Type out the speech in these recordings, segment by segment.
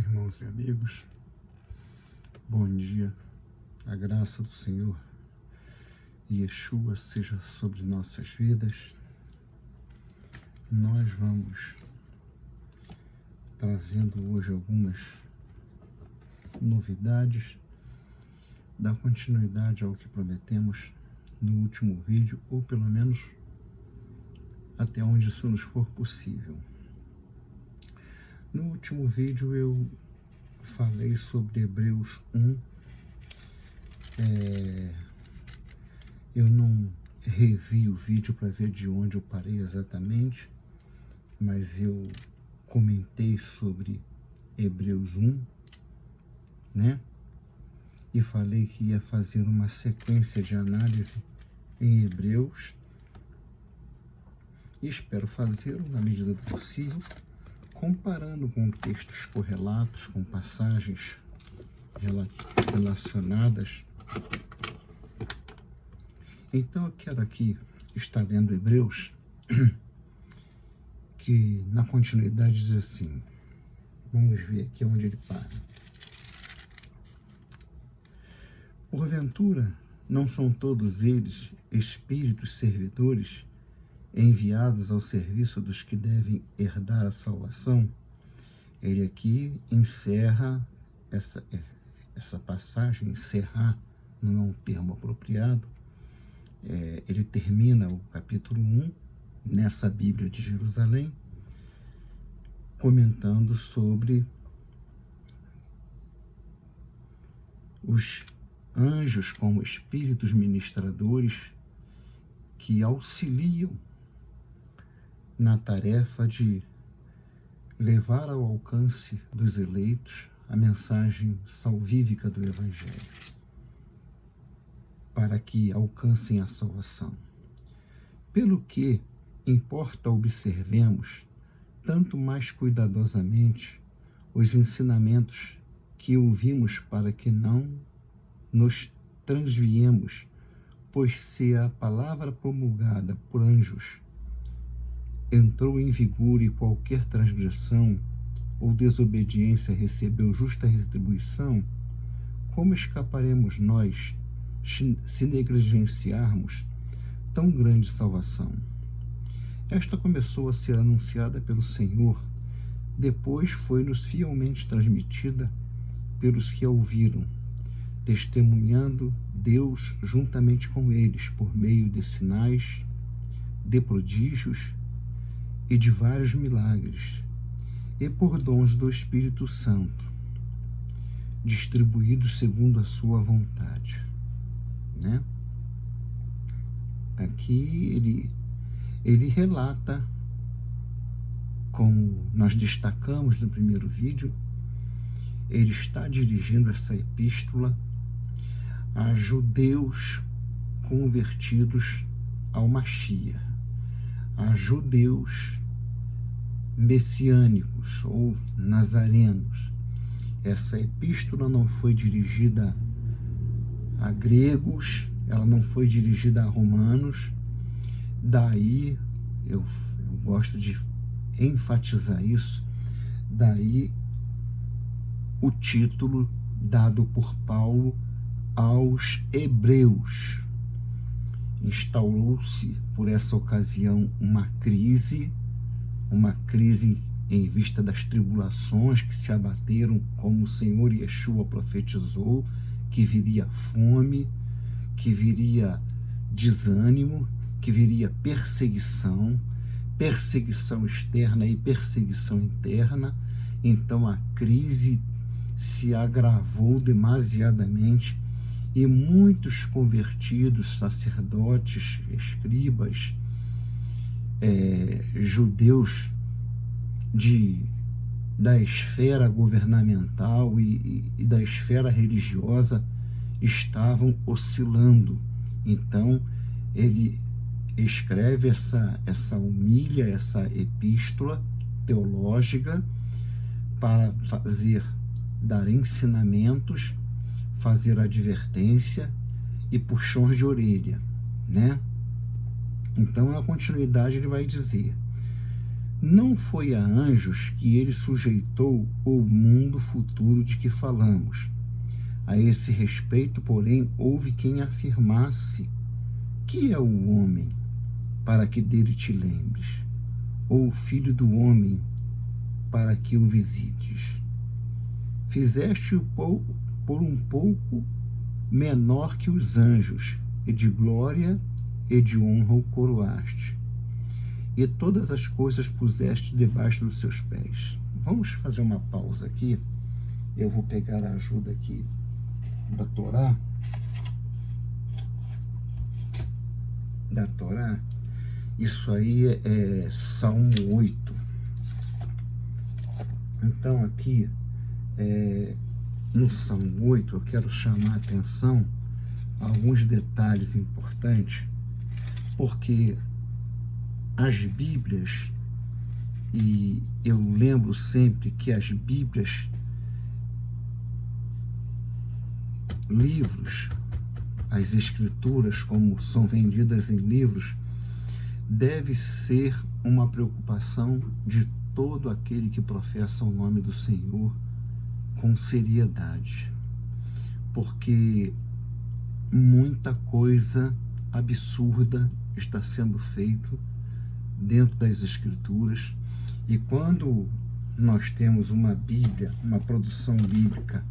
Irmãos e amigos, bom dia. A graça do Senhor Yeshua seja sobre nossas vidas. Nós vamos trazendo hoje algumas novidades, dar continuidade ao que prometemos no último vídeo, ou pelo menos até onde isso nos for possível. No último vídeo eu falei sobre Hebreus 1. Eu não revi o vídeo para ver de onde eu parei exatamente, mas eu comentei sobre Hebreus 1, né? E falei que ia fazer uma sequência de análise em Hebreus. E espero fazê-lo na medida do possível, comparando com textos correlatos, com passagens relacionadas. Então eu quero aqui estar lendo Hebreus, que na continuidade diz assim, vamos ver aqui onde ele para. Porventura, não são todos eles espíritos servidores, enviados ao serviço dos que devem herdar a salvação? Ele aqui encerra essa passagem. Encerrar não é um termo apropriado. Ele termina o capítulo 1, nessa Bíblia de Jerusalém, comentando sobre os anjos como espíritos ministradores que auxiliam na tarefa de levar ao alcance dos eleitos a mensagem salvífica do Evangelho, para que alcancem a salvação. Pelo que importa observemos, tanto mais cuidadosamente, os ensinamentos que ouvimos, para que não nos transviemos, pois se a palavra promulgada por anjos entrou em vigor e qualquer transgressão ou desobediência recebeu justa retribuição, como escaparemos nós se negligenciarmos tão grande salvação? Esta começou a ser anunciada pelo Senhor, depois foi-nos fielmente transmitida pelos que a ouviram, testemunhando Deus juntamente com eles, por meio de sinais, de prodígios e de vários milagres, e por dons do Espírito Santo, distribuídos segundo a sua vontade. Né? Aqui ele relata, como nós destacamos no primeiro vídeo, ele está dirigindo essa epístola a judeus convertidos ao Mashiach, a judeus messiânicos ou nazarenos. Essa epístola não foi dirigida a gregos, ela não foi dirigida a romanos. Daí, eu gosto de enfatizar isso, daí o título dado por Paulo aos hebreus. Instaurou-se por essa ocasião uma crise em vista das tribulações que se abateram, como o Senhor Yeshua profetizou, que viria fome, que viria desânimo, que viria perseguição externa e perseguição interna. Então a crise se agravou demasiadamente e muitos convertidos, sacerdotes, escribas, judeus da esfera governamental e da esfera religiosa estavam oscilando. Então ele escreve essa epístola teológica para dar ensinamentos, fazer advertência e puxões de orelha, né? Então, na continuidade, ele vai dizer: Não foi a anjos que ele sujeitou o mundo futuro de que falamos. A esse respeito, porém, houve quem afirmasse: que é o homem, para que dele te lembres? Ou o filho do homem, para que o visites? Fizeste-o por um pouco menor que os anjos, e de glória e de honra o coroaste, e todas as coisas puseste debaixo dos seus pés. Vamos fazer uma pausa aqui. Eu vou pegar a ajuda aqui da Torá. Isso aí é Salmo 8. Então aqui, no Salmo 8, eu quero chamar a atenção a alguns detalhes importantes, porque as Bíblias, e eu lembro sempre que as Bíblias, livros, as Escrituras, como são vendidas em livros, deve ser uma preocupação de todo aquele que professa o nome do Senhor com seriedade, porque muita coisa absurda está sendo feito dentro das Escrituras, e quando nós temos uma Bíblia, uma produção bíblica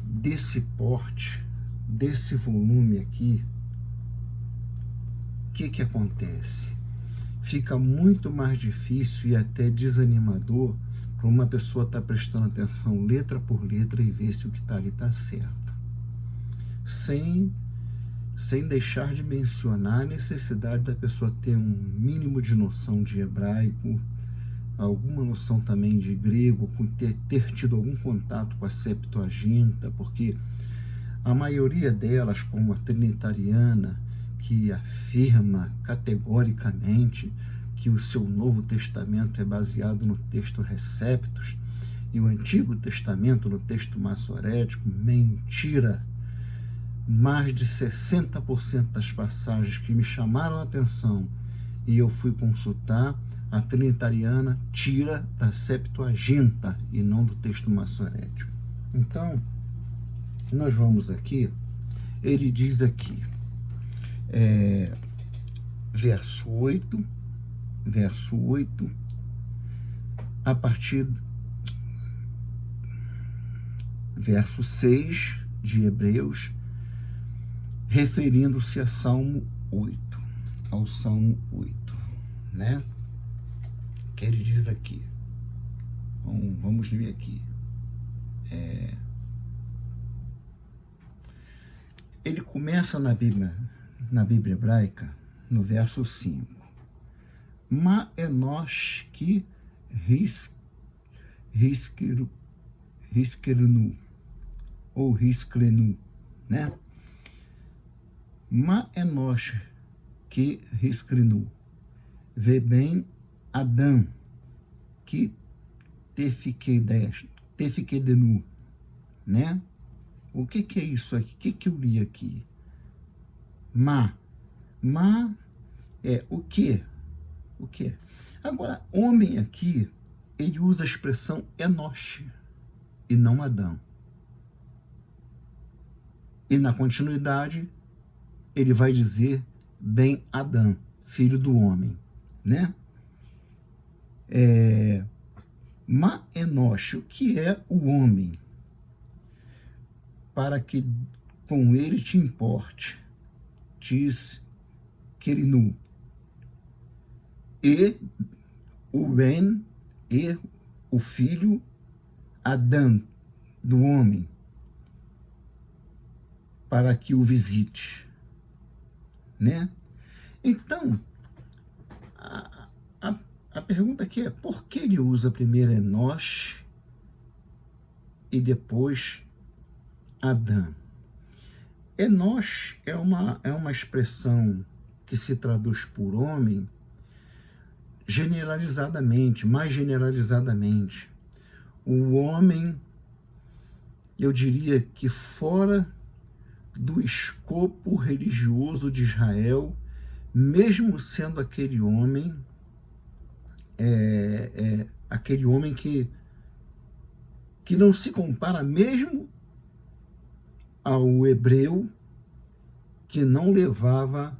desse porte, desse volume aqui, o que acontece? Fica muito mais difícil e até desanimador para uma pessoa estar prestando atenção letra por letra e ver se o que está ali está certo, sem deixar de mencionar a necessidade da pessoa ter um mínimo de noção de hebraico, alguma noção também de grego, ter tido algum contato com a Septuaginta, porque a maioria delas, como a trinitariana, que afirma categoricamente que o seu Novo Testamento é baseado no texto Receptus e o Antigo Testamento no texto Massorético, mentira! Mais de 60% das passagens que me chamaram a atenção e eu fui consultar, a trinitariana tira da Septuaginta e não do texto Massorético. Então, nós vamos aqui, ele diz aqui, verso 8, a partir verso 6 de Hebreus, referindo-se a Salmo 8, ao Salmo 8, né? Que ele diz aqui, vamos ver aqui, ele começa na Bíblia hebraica, no verso 5, Ma enosh ki riskernu, ou risklenu, né? Ma enosh ki risklenu, vê bem Adão, que tefiquedenu, né? O que é isso aqui? O que eu li aqui? Ma é o quê? O quê? Agora, homem aqui, ele usa a expressão Enosh e não Adão. E na continuidade, ele vai dizer bem Adão, filho do homem, né? Ma Enosh, o que é o homem? Para que com ele te importe, diz Querinu. E o Ben, e o filho Adão, do homem, para que o visite, né? Então, a pergunta aqui é, por que ele usa primeiro Enosh e depois Adão? Enosh é uma expressão que se traduz por homem generalizadamente, mais generalizadamente. O homem, eu diria que fora do escopo religioso de Israel, mesmo sendo aquele homem aquele homem que não se compara mesmo ao hebreu que não levava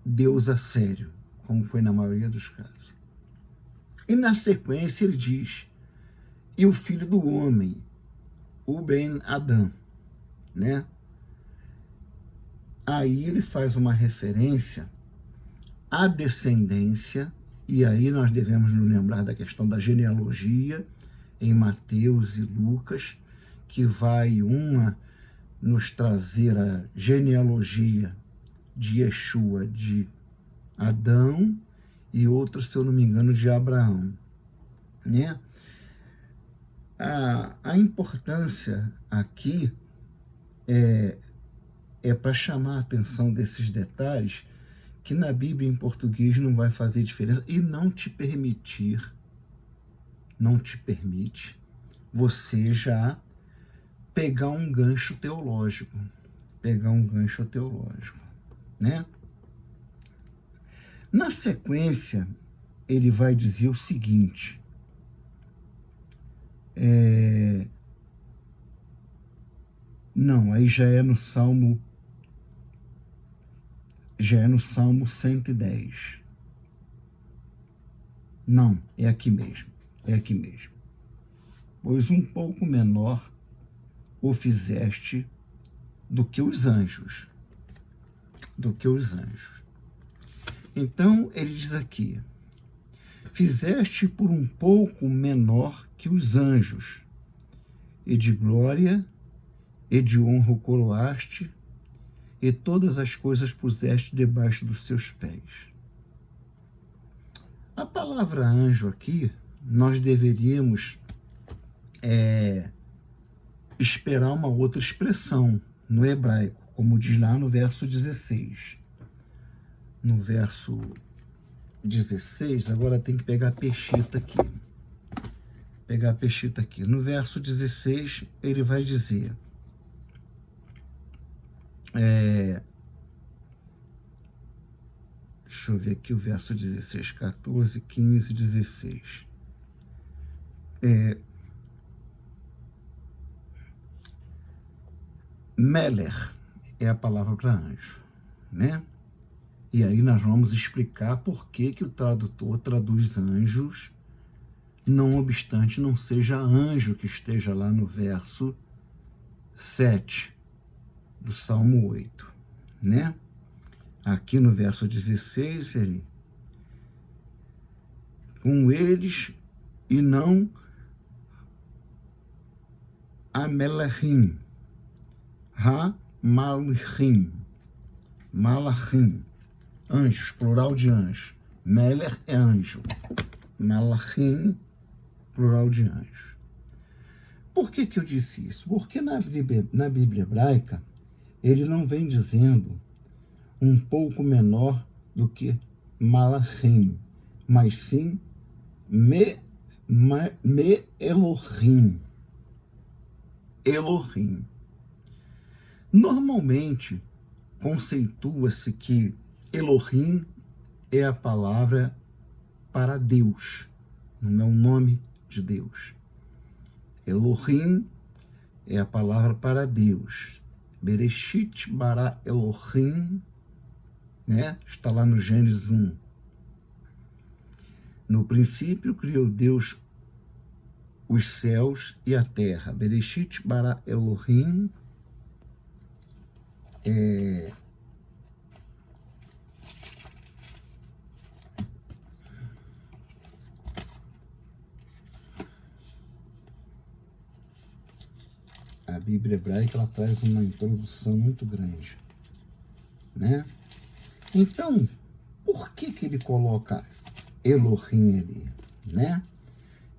Deus a sério, como foi na maioria dos casos. E na sequência ele diz, e o filho do homem, o Ben Adão, né? Aí ele faz uma referência à descendência, e aí nós devemos nos lembrar da questão da genealogia em Mateus e Lucas, que vai uma nos trazer a genealogia de Yeshua, de Adão, e outra, se eu não me engano, de Abraão, né? A importância aqui é para chamar a atenção desses detalhes, que na Bíblia em português não vai fazer diferença e não te permite você já pegar um gancho teológico, né? Na sequência, ele vai dizer o seguinte, não, aí já é no Salmo 110. Não, é aqui mesmo. Pois um pouco menor o fizeste do que os anjos. Então, ele diz aqui, fizeste por um pouco menor que os anjos, e de glória e de honra o coroaste, e todas as coisas puseste debaixo dos seus pés. A palavra anjo aqui, nós deveríamos esperar uma outra expressão no hebraico, como diz lá no verso 16. No verso 16, agora tem que pegar a peshita aqui. No verso 16, ele vai dizer, deixa eu ver aqui o verso 16, 14, 15, 16. Meler é a palavra para anjo, né? E aí nós vamos explicar por que o tradutor traduz anjos, não obstante não seja anjo que esteja lá no verso 7 do Salmo 8, né? Aqui no verso 16, ele, com eles e não Amelachim, Ha-Malachim, anjos, plural de anjos. Meler é anjo, Malachim, plural de anjos. Por que eu disse isso? Porque na Bíblia hebraica, ele não vem dizendo um pouco menor do que Malachim, mas sim me Elohim. Normalmente, conceitua-se que Elohim é a palavra para Deus, não é o nome de Deus. Elohim é a palavra para Deus. Bereshit bara Elohim, né? Está lá no Gênesis 1. No princípio criou Deus os céus e a terra. Bereshit bara Elohim a Bíblia hebraica, ela traz uma introdução muito grande, né? Então, por que ele coloca Elohim ali, né?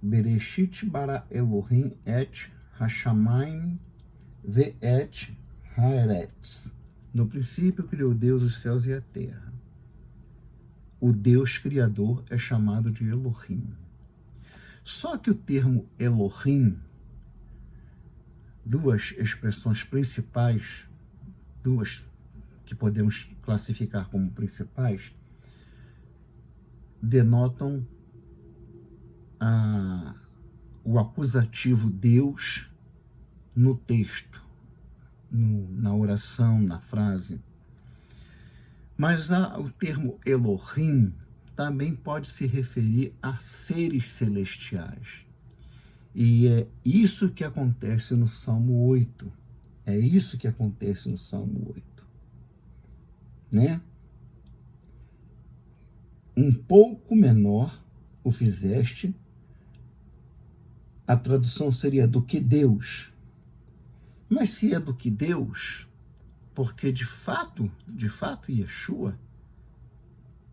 Bereshit bara Elohim et hashamayim ve'et haaretz. No princípio criou Deus os céus e a terra. O Deus criador é chamado de Elohim. Só que o termo Elohim, duas expressões principais, duas que podemos classificar como principais, denotam o acusativo Deus no texto, na oração, na frase. Mas o termo Elohim também pode se referir a seres celestiais. E é isso que acontece no Salmo 8. É isso que acontece no Salmo 8. Né? Um pouco menor o fizeste, a tradução seria do que Deus. Mas se é do que Deus, porque de fato, Yeshua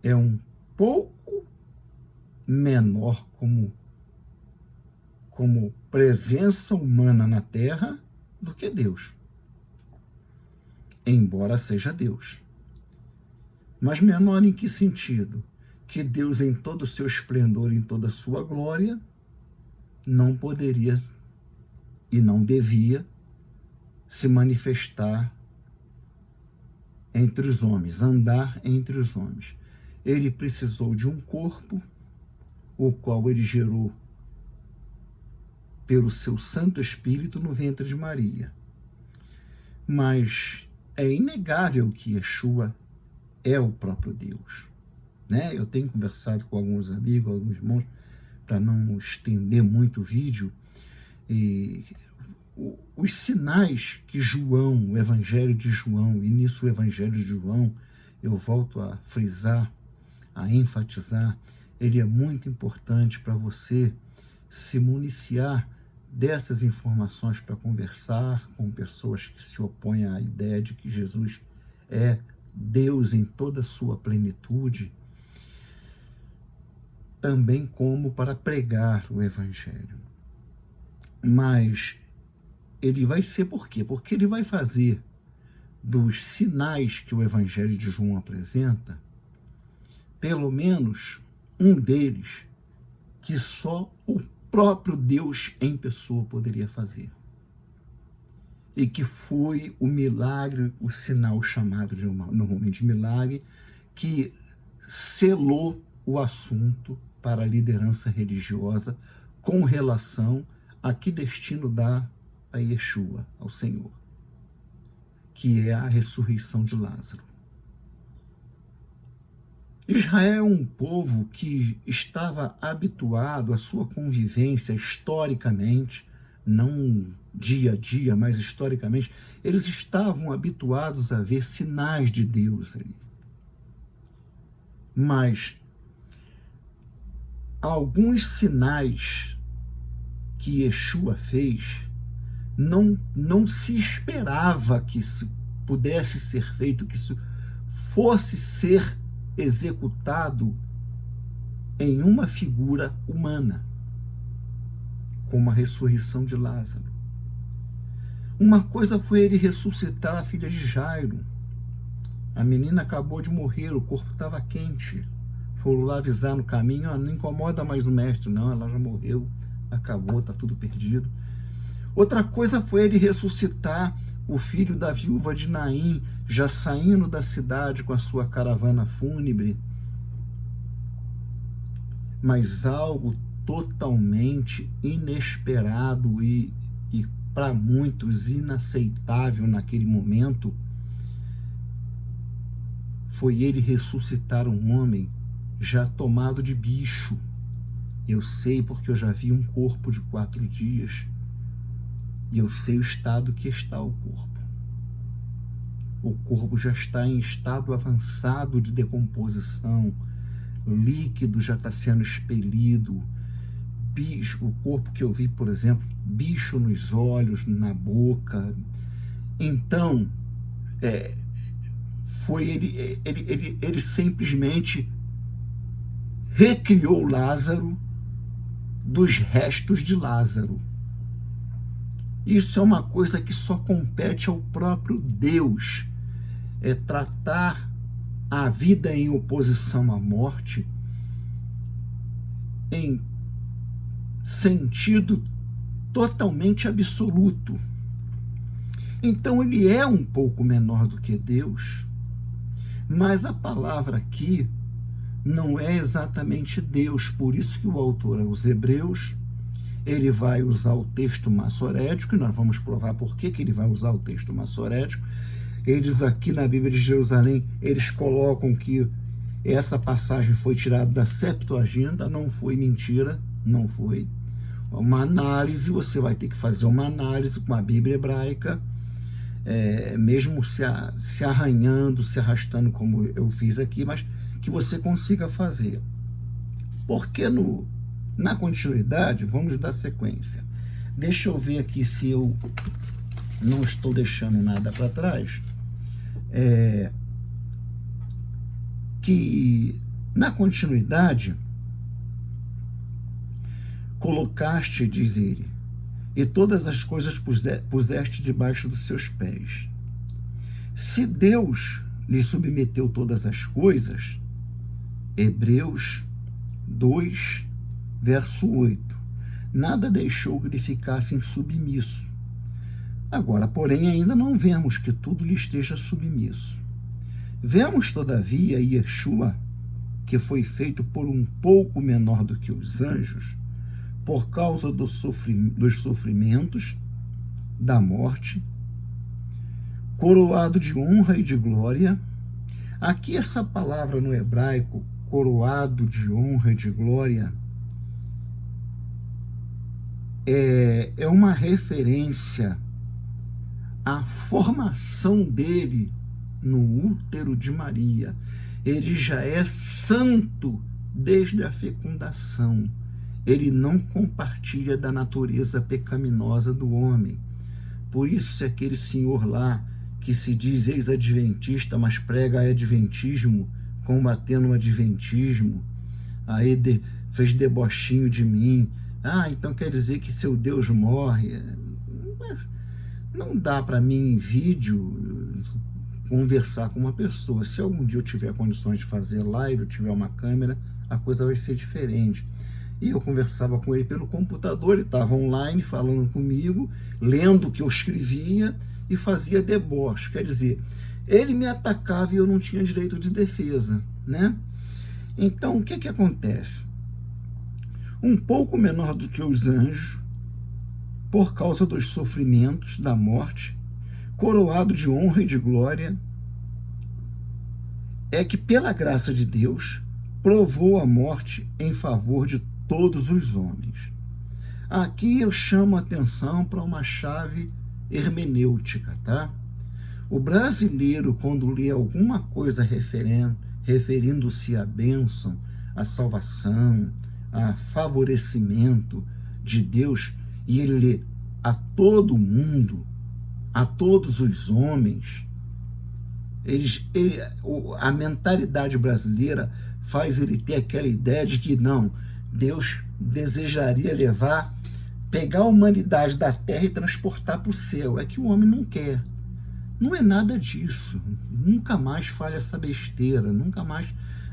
é um pouco menor como presença humana na Terra do que Deus, embora seja Deus. Mas menor em que sentido? Que Deus, em todo o seu esplendor, em toda a sua glória, não poderia e não devia se manifestar entre os homens, andar entre os homens. Ele precisou de um corpo, o qual ele gerou pelo seu Santo Espírito no ventre de Maria. Mas é inegável que Yeshua é o próprio Deus. Né? Eu tenho conversado com alguns amigos, alguns irmãos, para não estender muito o vídeo, e os sinais que João, o Evangelho de João, e nisso o Evangelho de João, eu volto a frisar, a enfatizar, ele é muito importante para você se municiar dessas informações para conversar com pessoas que se opõem à ideia de que Jesus é Deus em toda a sua plenitude, também como para pregar o Evangelho. Mas ele vai ser por quê? Porque ele vai fazer dos sinais que o Evangelho de João apresenta, pelo menos um deles, que só o próprio Deus em pessoa poderia fazer. E que foi o milagre, o sinal chamado normalmente de milagre, que selou o assunto para a liderança religiosa com relação a que destino dá a Yeshua, ao Senhor, que é a ressurreição de Lázaro. Israel é um povo que estava habituado à sua convivência historicamente, não dia a dia, mas historicamente, eles estavam habituados a ver sinais de Deus ali. Mas alguns sinais que Yeshua fez, não se esperava que isso pudesse ser feito, que isso fosse ser executado em uma figura humana, como a ressurreição de Lázaro. Uma coisa foi ele ressuscitar a filha de Jairo. A menina acabou de morrer, o corpo estava quente. Foram lá avisar no caminho, não incomoda mais o mestre, não, ela já morreu, acabou, está tudo perdido. Outra coisa foi ele ressuscitar o filho da viúva de Naim, já saindo da cidade com a sua caravana fúnebre. Mas algo totalmente inesperado e para muitos inaceitável naquele momento, foi ele ressuscitar um homem já tomado de bicho. Eu sei porque eu já vi um corpo de 4 dias. E eu sei o estado que está o corpo. O corpo já está em estado avançado de decomposição. Líquido já está sendo expelido. Bicho, o corpo que eu vi, por exemplo, bicho nos olhos, na boca. Então, foi ele simplesmente recriou Lázaro dos restos de Lázaro. Isso é uma coisa que só compete ao próprio Deus. É tratar a vida em oposição à morte em sentido totalmente absoluto. Então ele é um pouco menor do que Deus, mas a palavra aqui não é exatamente Deus. Por isso que o autor aos Hebreus, ele vai usar o texto massorético, e nós vamos provar por que ele vai usar o texto massorético. Eles aqui na Bíblia de Jerusalém, eles colocam que essa passagem foi tirada da Septuaginta, não foi mentira, não foi. Uma análise, você vai ter que fazer uma análise com a Bíblia hebraica, mesmo se arranhando, se arrastando como eu fiz aqui, mas que você consiga fazer. Porque na continuidade, vamos dar sequência. Deixa eu ver aqui se eu não estou deixando nada para trás. Que na continuidade, colocaste, diz ele, e todas as coisas puseste debaixo dos seus pés. Se Deus lhe submeteu todas as coisas, Hebreus 2, verso 8, nada deixou que lhe ficasse submisso. Agora, porém, ainda não vemos que tudo lhe esteja submisso. Vemos, todavia, Yeshua, que foi feito por um pouco menor do que os anjos, por causa dos sofrimentos, da morte, coroado de honra e de glória. Aqui essa palavra no hebraico, coroado de honra e de glória, é uma referência à formação dele no útero de Maria. Ele já é santo desde a fecundação. Ele não compartilha da natureza pecaminosa do homem. Por isso, se aquele senhor lá, que se diz ex-adventista, mas prega adventismo, combatendo o adventismo, aí fez debochinho de mim, então quer dizer que seu Deus morre. Não dá para mim, em vídeo, conversar com uma pessoa. Se algum dia eu tiver condições de fazer live, eu tiver uma câmera, a coisa vai ser diferente. E eu conversava com ele pelo computador, ele estava online falando comigo, lendo o que eu escrevia e fazia deboche. Quer dizer, ele me atacava e eu não tinha direito de defesa, né? Então, o que acontece? Um pouco menor do que os anjos, por causa dos sofrimentos, da morte, coroado de honra e de glória, é que pela graça de Deus provou a morte em favor de todos os homens. Aqui eu chamo a atenção para uma chave hermenêutica, tá? O brasileiro, quando lê alguma coisa referindo-se à bênção, à salvação, a favorecimento de Deus, e ele lê a todo mundo, a todos os homens, a mentalidade brasileira faz ele ter aquela ideia de que não, Deus desejaria pegar a humanidade da terra e transportar para o céu. É que o homem não quer. Não é nada disso. Nunca mais fale essa besteira,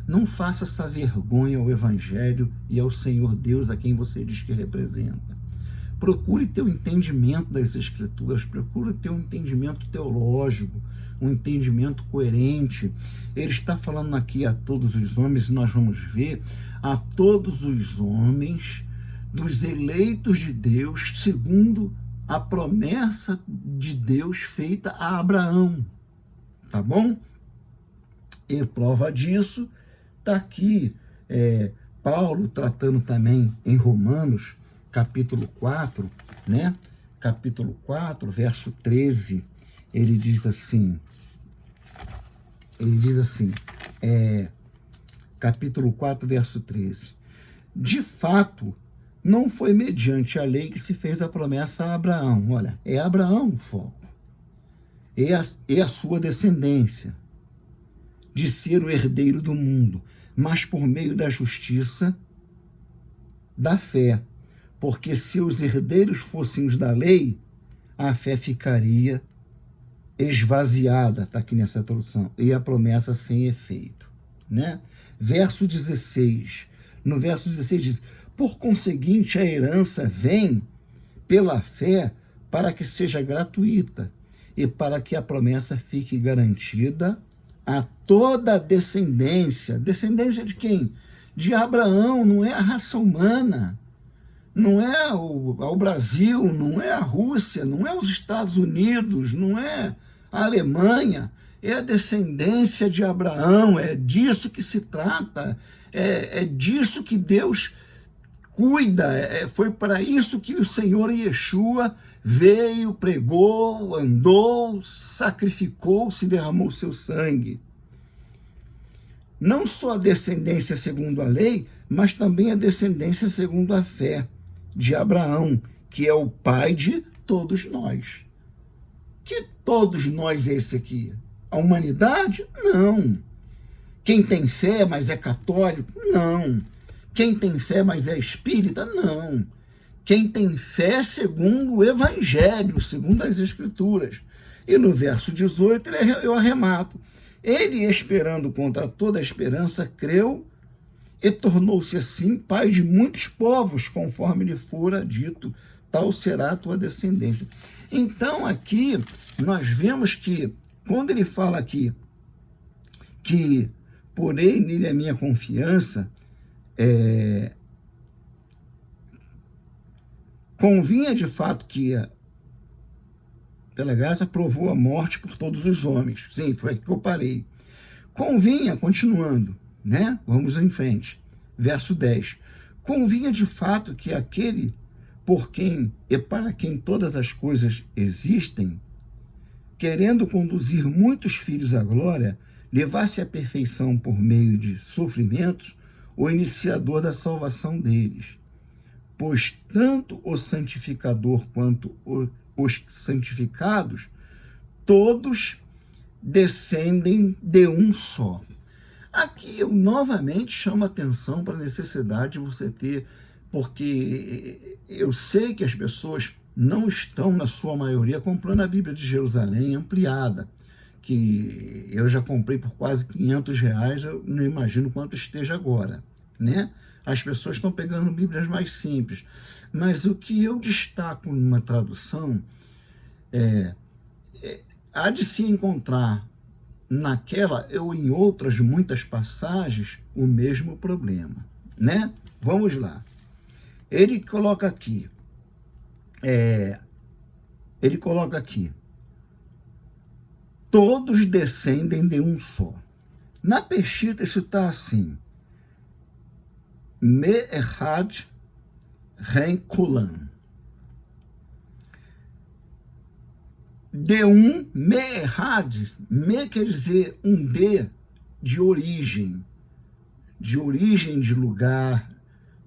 não faça essa vergonha ao Evangelho e ao Senhor Deus a quem você diz que representa. Procure ter o entendimento das Escrituras, procure ter um entendimento teológico, um entendimento coerente. Ele está falando aqui a todos os homens, e nós vamos ver a todos os homens dos eleitos de Deus, segundo a promessa de Deus feita a Abraão. Tá bom? E prova disso está aqui Paulo tratando também em Romanos, capítulo 4, né? Capítulo 4, verso 13, ele diz assim, capítulo 4, verso 13, de fato, não foi mediante a lei que se fez a promessa a Abraão. Olha, é Abraão o foco. É a sua descendência de ser o herdeiro do mundo, mas por meio da justiça, da fé. Porque se os herdeiros fossem os da lei, a fé ficaria esvaziada, está aqui nessa tradução, e a promessa sem efeito, né? Verso 16, no verso 16 diz, por conseguinte a herança vem pela fé para que seja gratuita e para que a promessa fique garantida a toda a descendência. Descendência de quem? De Abraão, não é a raça humana, não é o Brasil, não é a Rússia, não é os Estados Unidos, não é a Alemanha, é a descendência de Abraão, é disso que se trata, é disso que Deus cuida, foi para isso que o Senhor Yeshua veio, pregou, andou, sacrificou, se derramou seu sangue. Não só a descendência segundo a lei, mas também a descendência segundo a fé de Abraão, que é o pai de todos nós. Que todos nós é esse aqui? A humanidade? Não. Quem tem fé, mas é católico? Não. Quem tem fé, mas é espírita? Não. Quem tem fé segundo o Evangelho, segundo as Escrituras. E no verso 18, eu arremato. Ele, esperando contra toda a esperança, creu e tornou-se assim pai de muitos povos, conforme lhe fora dito, tal será a tua descendência. Então, aqui, nós vemos que, quando ele fala aqui, que porém nele a minha confiança, convinha de fato que, pela graça, provou a morte por todos os homens. Sim, foi aqui que eu parei. Convinha, continuando, né? Vamos em frente. Verso 10. Convinha de fato que aquele por quem e para quem todas as coisas existem, querendo conduzir muitos filhos à glória, levasse à perfeição por meio de sofrimentos o iniciador da salvação deles. Pois tanto o santificador quanto os santificados, todos descendem de um só. Aqui eu novamente chamo a atenção para a necessidade de você ter, porque eu sei que as pessoas não estão, na sua maioria, comprando a Bíblia de Jerusalém ampliada, que eu já comprei por quase R$500, eu não imagino quanto esteja agora, né? As pessoas estão pegando Bíblias mais simples. Mas o que eu destaco numa tradução há de se encontrar naquela ou em outras muitas passagens o mesmo problema, né? Vamos lá. Ele coloca aqui, todos descendem de um só. Na Peshitta isso está assim, Me Echad Ren Kulam. De um, Me Echad, Me quer dizer um de origem de lugar,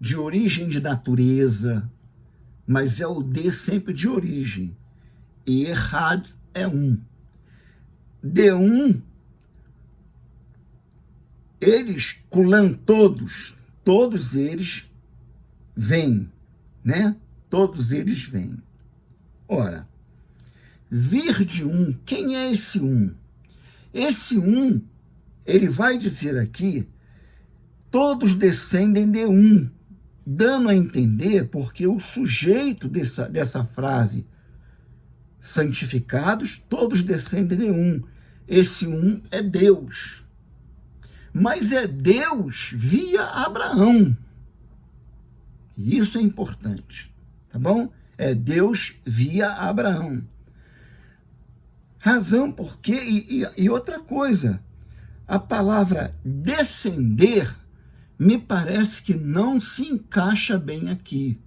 de origem de natureza, mas é o de sempre de origem. E Echad é um. De um, eles, Kulam, todos eles vêm, né? Todos eles vêm. Ora, vir de um, quem é esse um? Esse um, ele vai dizer aqui, todos descendem de um, dando a entender, porque o sujeito dessa frase, santificados, todos descendem de um. Esse um é Deus. Mas é Deus via Abraão. Isso é importante, tá bom? É Deus via Abraão. Razão porque, e outra coisa, a palavra descender me parece que não se encaixa bem aqui.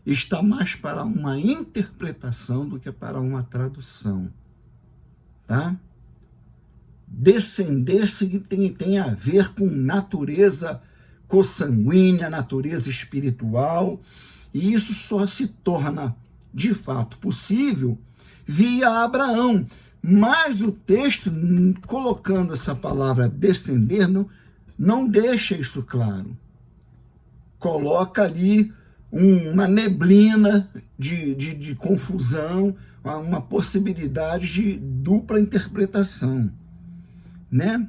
Está mais para uma interpretação do que para uma tradução, tá? Descender tem a ver com natureza consanguínea, natureza espiritual, e isso só se torna, de fato, possível via Abraão. Mas o texto, colocando essa palavra descender, não deixa isso claro. Coloca ali uma neblina de confusão, uma possibilidade de dupla interpretação, né?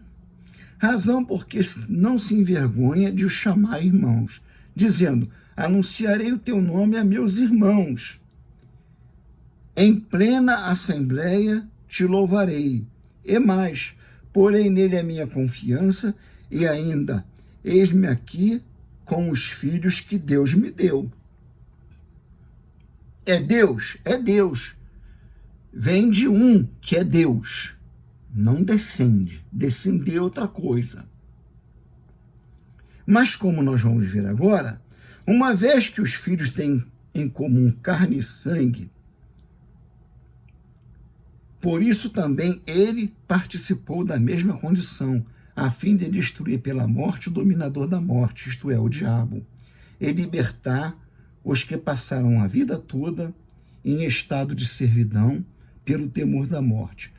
Razão porque não se envergonha de o chamar irmãos, dizendo, anunciarei o teu nome a meus irmãos. Em plena assembleia te louvarei. E mais, porém nele é minha confiança, e ainda, eis-me aqui com os filhos que Deus me deu. É Deus? É Deus. Vem de um que é Deus. Não descende. Descender é outra coisa. Mas como nós vamos ver agora, uma vez que os filhos têm em comum carne e sangue, por isso também ele participou da mesma condição, a fim de destruir pela morte o dominador da morte, isto é, o diabo, e libertar os que passaram a vida toda em estado de servidão pelo temor da morte.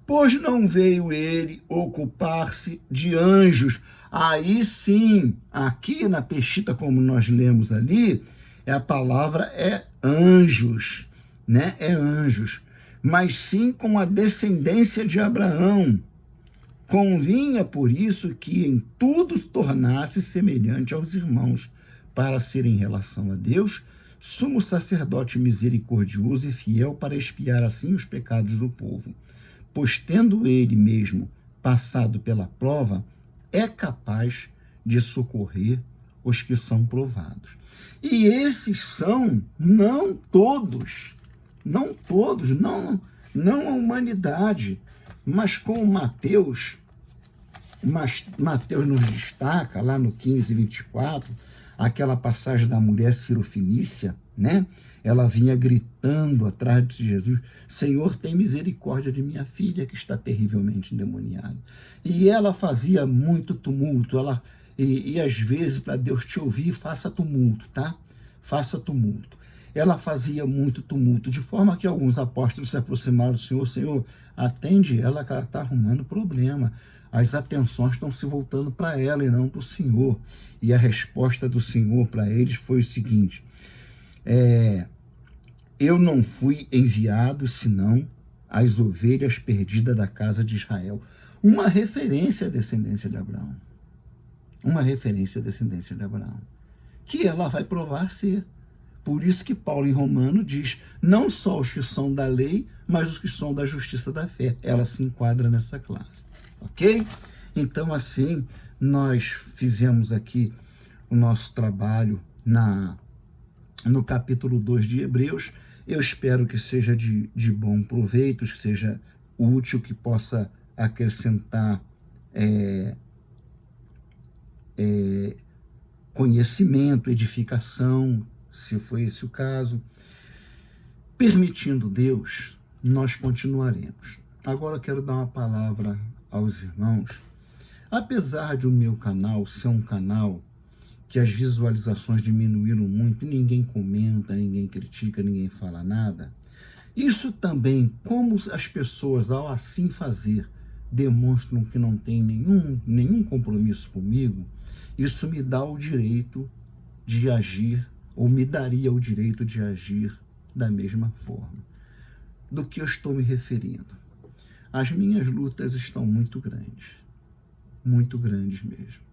Pois não veio ele ocupar-se de anjos. Aí sim, aqui na Peshita, como nós lemos ali, a palavra é anjos, né? É anjos. Mas sim com a descendência de Abraão. Convinha, por isso, que em tudo se tornasse semelhante aos irmãos, para ser em relação a Deus, sumo sacerdote misericordioso e fiel para expiar assim os pecados do povo. Pois tendo ele mesmo passado pela prova, é capaz de socorrer os que são provados. E esses são, não todos, não a humanidade, mas como Mateus nos destaca, lá no 15:24, aquela passagem da mulher cirofenícia, né? Ela vinha gritando atrás de Jesus: Senhor, tem misericórdia de minha filha que está terrivelmente endemoniada. E ela fazia muito tumulto, e às vezes, para Deus te ouvir, faça tumulto, tá? Faça tumulto. Ela fazia muito tumulto, de forma que alguns apóstolos se aproximaram do Senhor: Senhor, atende ela que ela está arrumando problema. As atenções estão se voltando para ela e não para o Senhor. E a resposta do Senhor para eles foi o seguinte: eu não fui enviado senão as ovelhas perdidas da casa de Israel. Uma referência à descendência de Abraão. Uma referência à descendência de Abraão. Que ela vai provar ser. Por isso que Paulo em Romano diz: não só os que são da lei, mas os que são da justiça da fé. Ela se enquadra nessa classe. Ok? Então, assim, nós fizemos aqui o nosso trabalho no capítulo 2 de Hebreus. Eu espero que seja de bom proveito, que seja útil, que possa acrescentar conhecimento, edificação, se foi esse o caso. Permitindo Deus, nós continuaremos. Agora eu quero dar uma palavra aos irmãos. Apesar de o meu canal ser um canal que as visualizações diminuíram muito, ninguém comenta, ninguém critica, ninguém fala nada, isso também, como as pessoas, ao assim fazer, demonstram que não tem nenhum compromisso comigo, isso me dá o direito de agir, ou me daria o direito de agir da mesma forma. Do que eu estou me referindo? As minhas lutas estão muito grandes mesmo.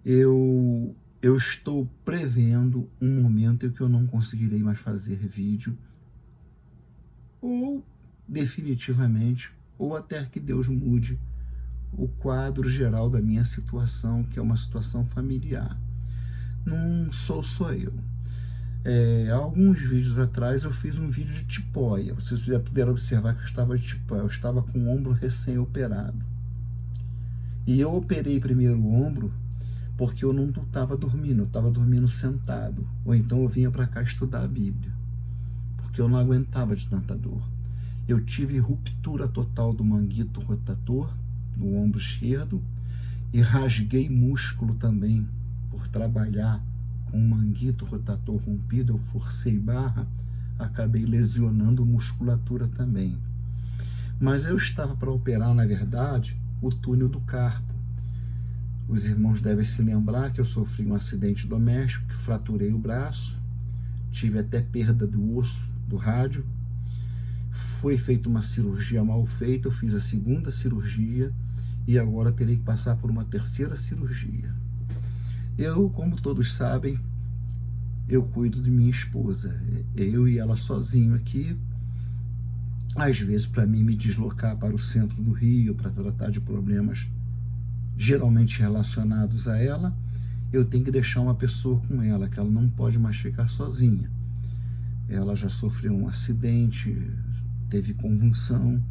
Eu estou prevendo um momento em que eu não conseguirei mais fazer vídeo, ou definitivamente, ou até que Deus mude o quadro geral da minha situação, que é uma situação familiar. Não sou só eu. Há alguns vídeos atrás eu fiz um vídeo de tipóia. Vocês já puderam observar que eu estava de tipóia. Eu estava com o ombro recém-operado. E eu operei primeiro o ombro porque eu não estava dormindo. Eu estava dormindo sentado. Ou então eu vinha para cá estudar a Bíblia. Porque eu não aguentava de tanta dor. Eu tive ruptura total do manguito rotator, do ombro esquerdo. E rasguei músculo também por trabalhar com o manguito rotator rompido. Eu forcei barra, acabei lesionando musculatura também. Mas eu estava para operar, na verdade, o túnel do carpo. Os irmãos devem se lembrar que eu sofri um acidente doméstico, que fraturei o braço, tive até perda do osso do rádio. Foi feita uma cirurgia mal feita, eu fiz a segunda cirurgia e agora terei que passar por uma terceira cirurgia. Eu, como todos sabem, eu cuido de minha esposa. Eu e ela sozinho aqui. Às vezes, para mim me deslocar para o centro do Rio para tratar de problemas geralmente relacionados a ela, eu tenho que deixar uma pessoa com ela, que ela não pode mais ficar sozinha. Ela já sofreu um acidente, teve convulsão.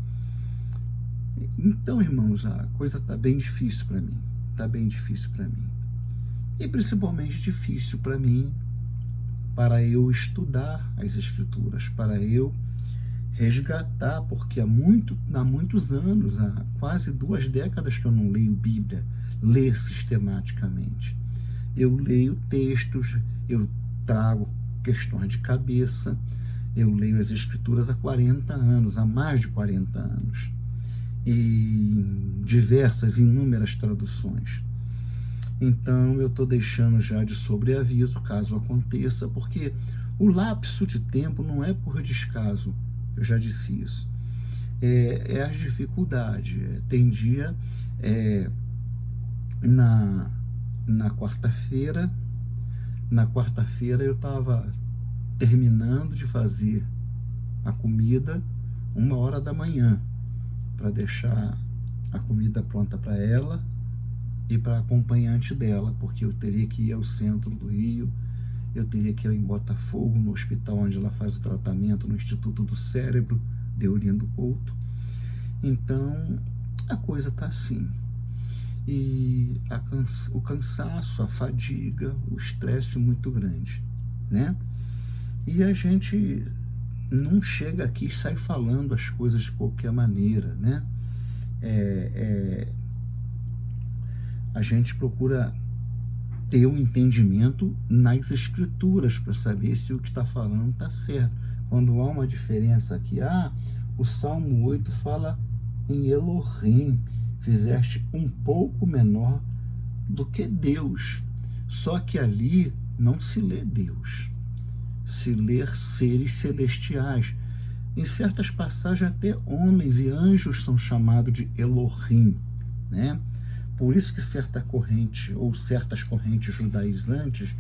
Então, irmãos, a coisa está bem difícil para mim. Está bem difícil para mim. E principalmente difícil para mim, para eu estudar as Escrituras, para eu resgatar, porque há muitos anos, há quase 2 décadas que eu não leio Bíblia, ler sistematicamente. Eu leio textos, eu trago questões de cabeça, eu leio as Escrituras há 40 anos, há mais de 40 anos, em diversas, inúmeras traduções. Então eu estou deixando já de sobreaviso, caso aconteça, porque o lapso de tempo não é por descaso, eu já disse isso. É as dificuldades. Tem dia, na quarta-feira eu estava terminando de fazer a comida 1h da manhã, para deixar a comida pronta para ela e para a acompanhante dela, porque eu teria que ir ao centro do Rio, eu teria que ir em Botafogo, no hospital onde ela faz o tratamento, no Instituto do Cérebro, Deolindo Couto. Então, a coisa está assim. E o cansaço, a fadiga, o estresse muito grande, né? E a gente não chega aqui e sai falando as coisas de qualquer maneira, né? A gente procura ter um entendimento nas Escrituras para saber se o que está falando está certo. Quando há uma diferença aqui, o Salmo 8 fala em Elohim, fizeste um pouco menor do que Deus. Só que ali não se lê Deus, se lê seres celestiais. Em certas passagens até homens e anjos são chamados de Elohim, né? Por isso que certa corrente, ou certas correntes judaizantes,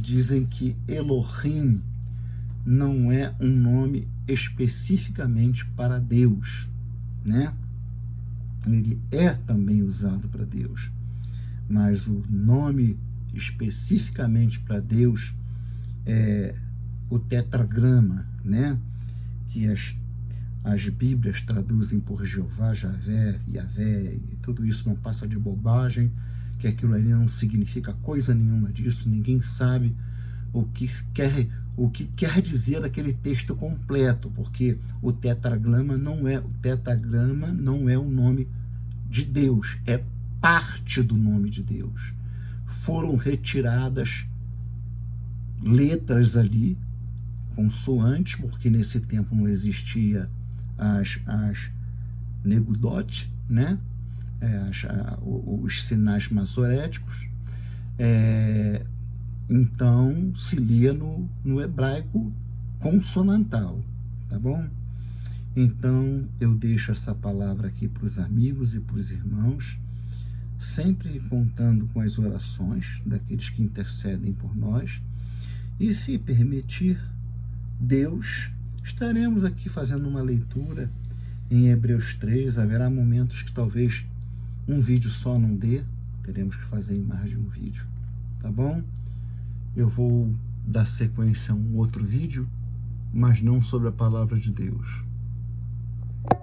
dizem que Elohim não é um nome especificamente para Deus, né? Ele é também usado para Deus, mas o nome especificamente para Deus é o tetragrama, né? Que as Bíblias traduzem por Jeová, Javé, Yavé, e tudo isso não passa de bobagem, que aquilo ali não significa coisa nenhuma disso, ninguém sabe o que quer dizer aquele texto completo, porque o tetragrama não é o nome de Deus, é parte do nome de Deus. Foram retiradas letras ali, consoantes, porque nesse tempo não existia as negudote, né? Os sinais maçoréticos. Então se lia no hebraico consonantal, tá bom? Então eu deixo essa palavra aqui para os amigos e para os irmãos, sempre contando com as orações daqueles que intercedem por nós, e se permitir Deus, estaremos aqui fazendo uma leitura em Hebreus 3, haverá momentos que talvez um vídeo só não dê, teremos que fazer em mais de um vídeo, tá bom? Eu vou dar sequência a um outro vídeo, mas não sobre a palavra de Deus.